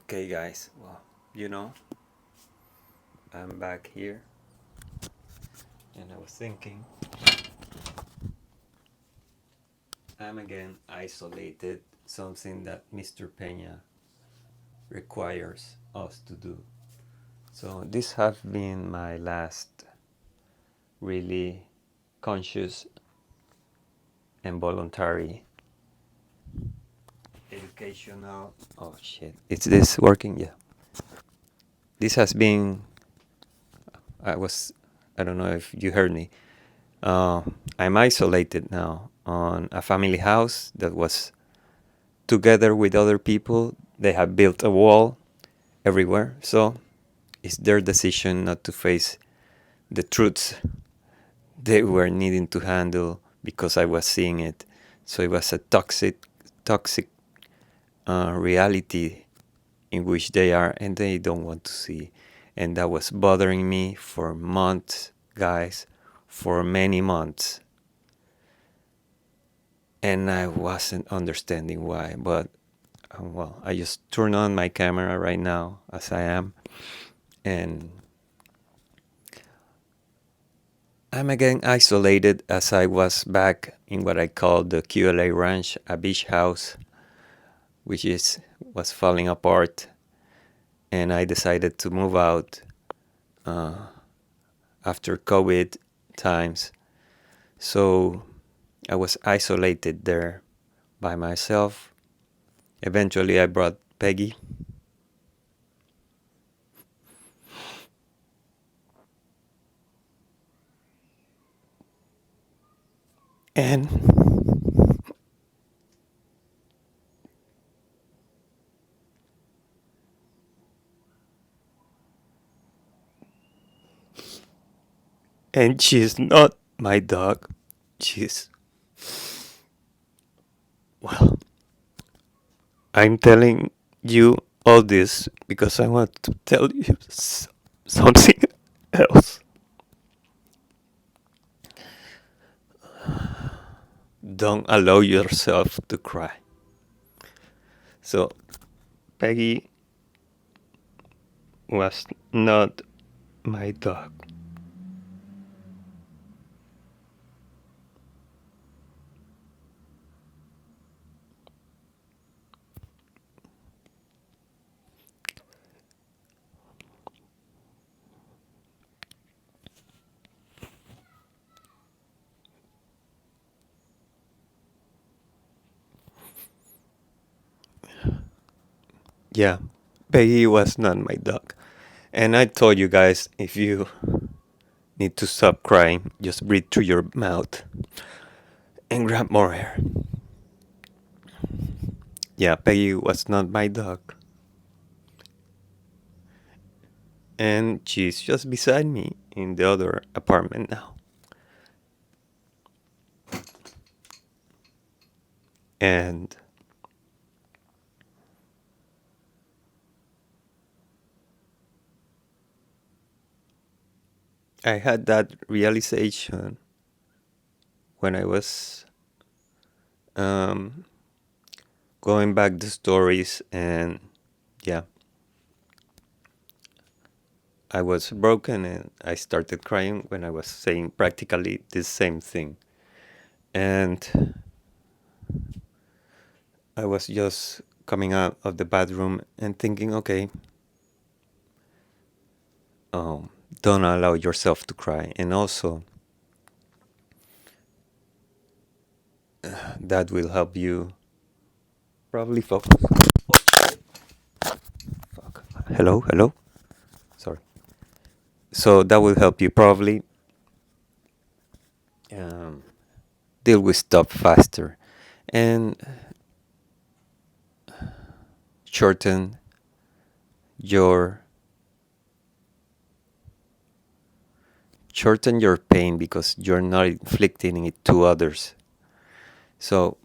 Okay, guys, well, you know, I'm back here and I was thinking I'm again isolated, something that Mr. Peña requires us to do. So, this has been my last really conscious and voluntary educational. Oh shit, is this working? Yeah. This has been, I was, I don't know if you heard me. I'm isolated now on a family house that was together with other people. They have built a wall everywhere. So it's their decision not to face the truths they were needing to handle because I was seeing it. So it was a toxic reality in which they are and they don't want to see. And that was bothering me for months, guys, for many months. And I wasn't understanding why, but well, I just turn on my camera right now as I am, and I'm again isolated as I was back in what I call the QLA ranch, a beach house, which was falling apart, and I decided to move out after COVID times. So I was isolated there by myself. Eventually, I brought Peggy. And she's not my dog. She's, well, I'm telling you all this because I want to tell you something else. Don't allow yourself to cry. So, Peggy was not my dog. Yeah, Peggy was not my dog. And I told you guys, if you need to stop crying, just breathe through your mouth and grab more air. Yeah, Peggy was not my dog. And she's just beside me in the other apartment now. And I had that realization when I was um, going back the stories, and yeah, I was broken and I started crying when I was saying practically the same thing. And I was just coming out of the bathroom and thinking, okay, don't allow yourself to cry. And also, that will help you probably focus. Fuck. Hello? Sorry. So that will help you probably um, deal with stuff faster and shorten your pain because you're not inflicting it to others. So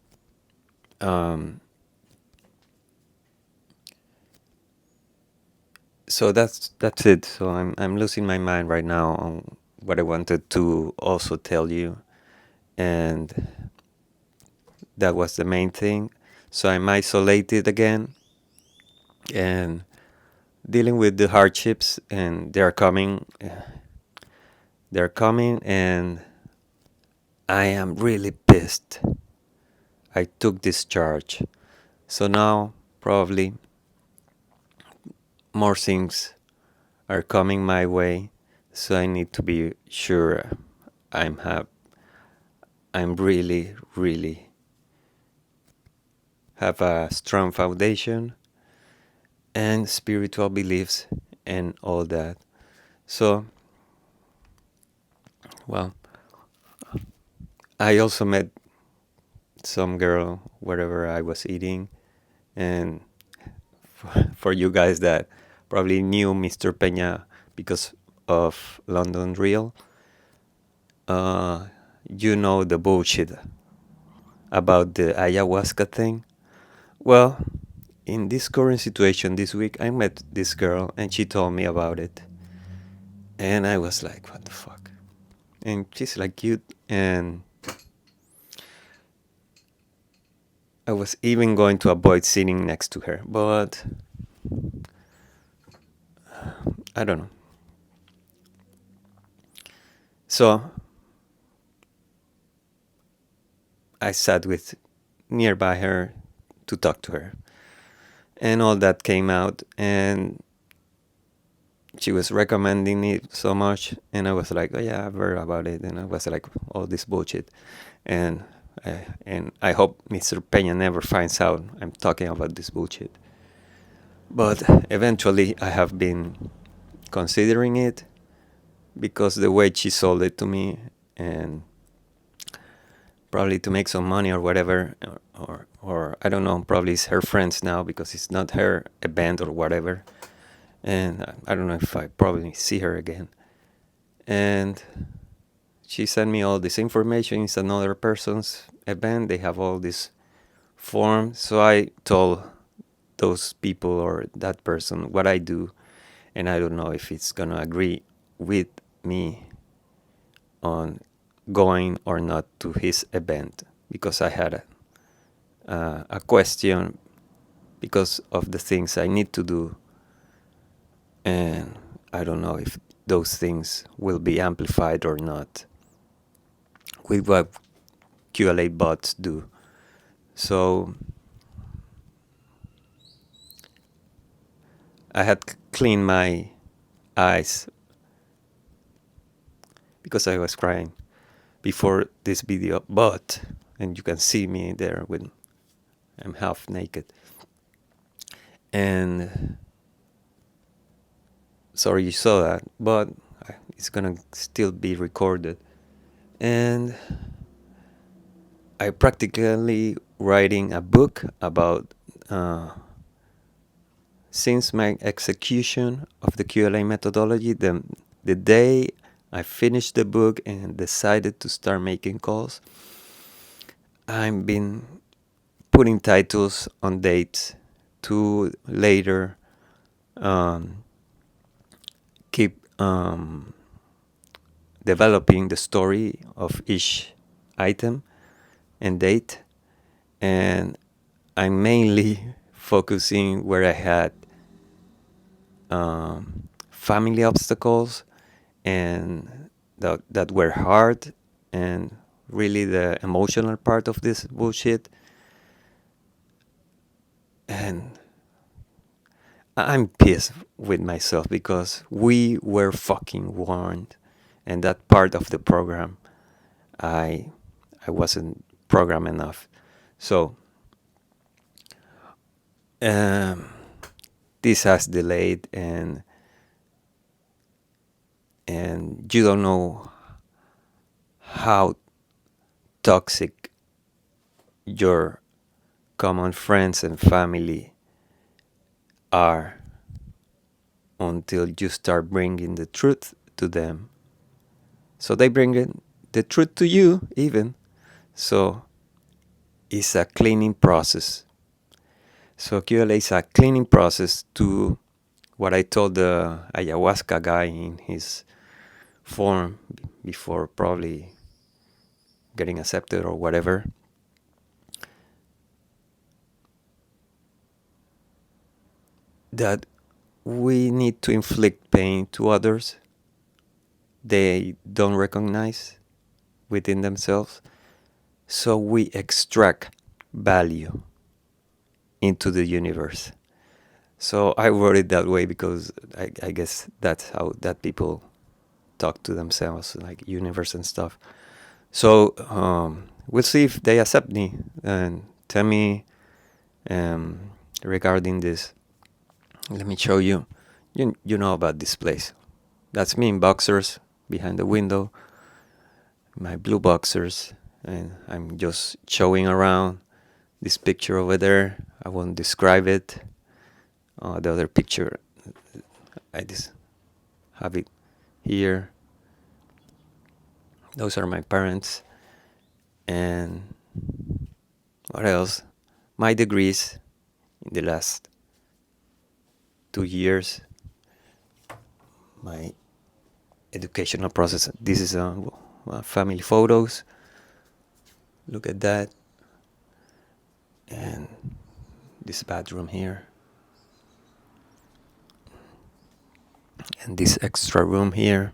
so that's it. So I'm losing my mind right now on what I wanted to also tell you, and that was the main thing. So I'm isolated again, and dealing with the hardships, and they're coming. They're coming, and I am really pissed. I took this charge. So now probably more things are coming my way. So I need to be sure I'm really, really have a strong foundation and spiritual beliefs and all that. So, well, I also met some girl wherever I was eating, and for you guys that probably knew Mr. Peña because of London Real, you know the bullshit about the ayahuasca thing. Well, in this current situation this week, I met this girl and she told me about it. And I was like, what the fuck? And she's like cute. And I was even going to avoid sitting next to her. But I don't know. So I sat with nearby her to talk to her. And all that came out. And she was recommending it so much, and I was like, oh yeah, I've heard about it, and I was like, all this bullshit, and I hope Mr. Peña never finds out I'm talking about this bullshit. But eventually, I have been considering it because the way she sold it to me, and probably to make some money or whatever, or I don't know, probably it's her friends now because it's not her event or whatever. And I don't know if I probably see her again. And she sent me all this information. It's another person's event. They have all this form. So I told those people or that person what I do. And I don't know if it's going to agree with me on going or not to his event, because I had a question because of the things I need to do. And I don't know if those things will be amplified or not with what QLABOTs do. So I had cleaned my eyes because I was crying before this video, and you can see me there when I'm half naked. And sorry you saw that, but it's gonna still be recorded. And I practically writing a book about since my execution of the QLA methodology, the day I finished the book and decided to start making calls, I've been putting titles on dates to later keep developing the story of each item and date. And I'm mainly focusing where I had family obstacles and that were hard, and really the emotional part of this bullshit. And I'm pissed with myself because we were fucking warned, and that part of the program I wasn't programmed enough. So this has delayed, and you don't know how toxic your common friends and family are until you start bringing the truth to them. So they bring the truth to you even. So it's a cleaning process. So QLA is a cleaning process to what I told the ayahuasca guy in his form before probably getting accepted or whatever. That we need to inflict pain to others they don't recognize within themselves, so we extract value into the universe. So I wrote it that way because I guess that's how that people talk to themselves, like universe and stuff. So we'll see if they accept me and tell me regarding this. Let me show you. You know about this place. That's me in boxers behind the window, my blue boxers, and I'm just showing around this picture over there. I won't describe it. The other picture, I just have it here. Those are my parents. And what else? My degrees in the last 2 years, my educational process. This is family photos. Look at that. And this bathroom here. And this extra room here.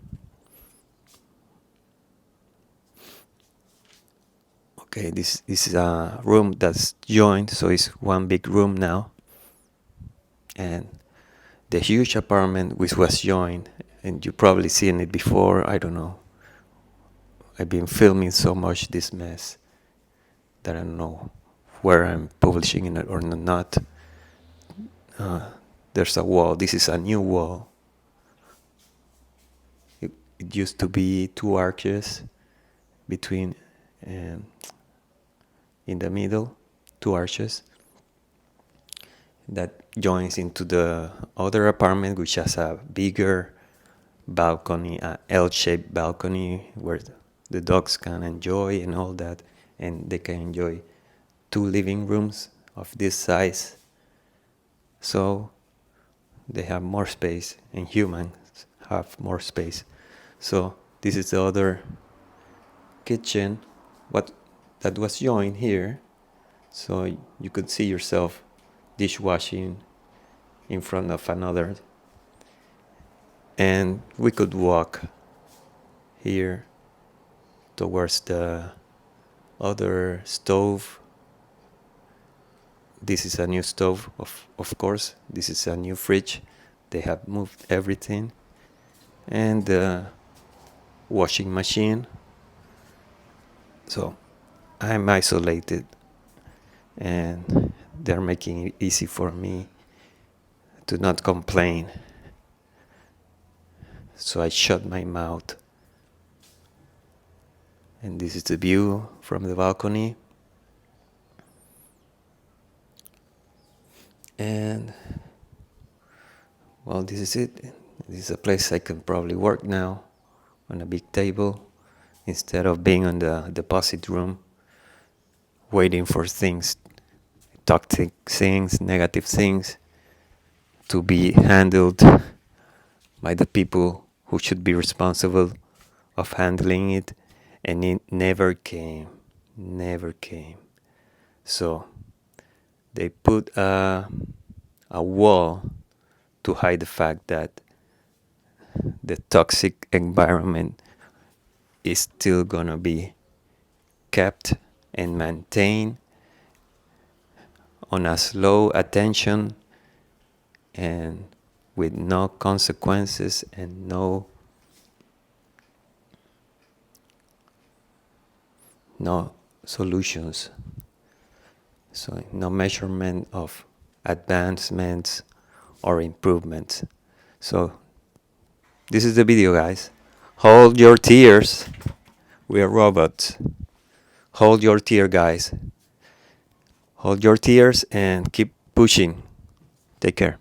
Okay, this is a room that's joined, so it's one big room now. And the huge apartment which was joined, and you've probably seen it before, I don't know. I've been filming so much this mess that I don't know where I'm publishing it or not. There's a wall. This is a new wall. It used to be 2 arches between, in the middle, 2 arches that joins into the other apartment, which has a bigger balcony, a L-shaped balcony where the dogs can enjoy and all that, and they can enjoy 2 living rooms of this size. So they have more space, and humans have more space. So this is the other kitchen, what that was joined here. So you could see yourself dishwashing in front of another. And we could walk here towards the other stove. This is a new stove, of course. This is a new fridge. They have moved everything. And the washing machine. So I'm isolated, and they're making it easy for me to not complain. So I shut my mouth. And this is the view from the balcony. And well, this is it. This is a place I can probably work now on a big table instead of being on the deposit room waiting for things, toxic things, negative things to be handled by the people who should be responsible of handling it, and it never came. So they put a wall to hide the fact that the toxic environment is still gonna be kept and maintained on a slow attention and with no consequences and no solutions. So no measurement of advancements or improvements. So this is the video, guys. Hold your tears. We are robots. Hold your tear, guys. Hold your tears and keep pushing. Take care.